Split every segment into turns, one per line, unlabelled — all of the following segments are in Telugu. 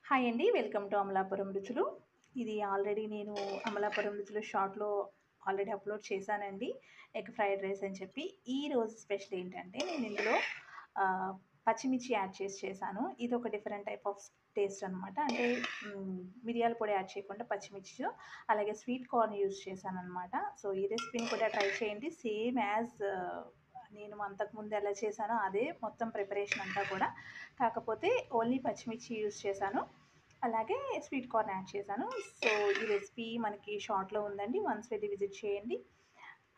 హాయ్ అండి. వెల్కమ్ టు అమలాపురం రుచులు. ఇది ఆల్రెడీ నేను అమలాపురం రుచులు షార్ట్‌లో ఆల్రెడీ అప్‌లోడ్ చేశానండి. ఎగ్ ఫ్రైడ్ రైస్ అని చెప్పి. ఈరోజు స్పెషల్ ఏంటంటే నేను ఇందులో ఆహ్, పచ్చిమిర్చి యాడ్ చేశాను. ఇదొక డిఫరెంట్ టైప్ ఆఫ్ టేస్ట్ అనమాట. అంటే మిరియాల పొడి యాడ్ చేయకుండా పచ్చిమిర్చి, అలాగే స్వీట్ కార్న్ యూజ్ చేశాననమాట. సో, ఈ రెసిపీని కూడా ట్రై చేయండి. సేమ్ యాజ్ నేను అంతకుముందు ఎలా చేశానో అదే మొత్తం ప్రిపరేషన్ అంతా కూడా. కాకపోతే ఓన్లీ పచ్చిమిర్చి యూజ్ చేశాను. అలాగే స్వీట్ కార్న్ యాడ్ చేశాను. సో, ఈ రెసిపీ మనకి షార్ట్‌లో ఉందండి. వన్స్ వెళ్ళి విజిట్ చేయండి.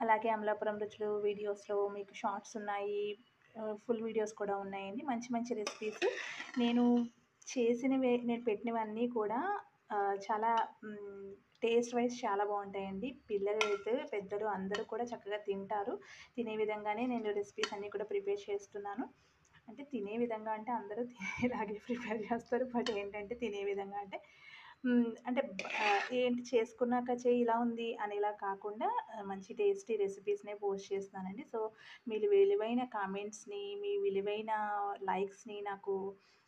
అలాగే అమలాపురం రుచులు వీడియోస్‌లో మీకు షార్ట్స్ ఉన్నాయి. ఫుల్ వీడియోస్ కూడా ఉన్నాయండి. మంచి మంచి రెసిపీస్. నేను నేను పెట్టినవన్నీ కూడా చాలా టేస్ట్ వైస్ చాలా బావుంటాయండి. పిల్లలైతే పెద్దలు అందరూ కూడా చక్కగా తింటారు. తినే విధంగానే నేను రెసిపీస్ అన్నీ కూడా ప్రిపేర్ చేస్తున్నాను. అంటే తినే విధంగా అంటే అందరూ తినేలాగే ప్రిపేర్ చేస్తారు. బట్ ఏంటంటే తినే విధంగా అంటే అంటే ఏంటి చేసుకున్నాక చెయ్యి ఇలా ఉంది అనేలా కాకుండా మంచి టేస్టీ రెసిపీస్‌నే పోస్ట్ చేస్తున్నానండి. సో, మీ విలువైన కామెంట్స్‌ని, మీ విలువైన లైక్స్‌ని నాకు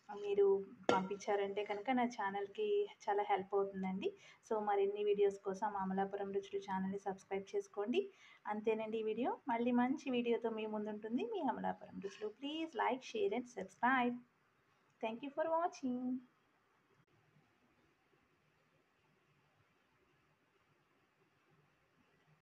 మీరు పంపించారంటే కనుక నా ఛానల్‌కి చాలా హెల్ప్ అవుతుందండి. సో, మరిన్ని వీడియోస్ కోసం అమలాపురం రుచులు ఛానల్‌ని సబ్స్క్రైబ్ చేసుకోండి. అంతేనండి ఈ వీడియో. మళ్ళీ మంచి వీడియోతో మీ ముందుంటుంది మీ అమలాపురం రుచులు. Please like, share and subscribe. Thank you for watching.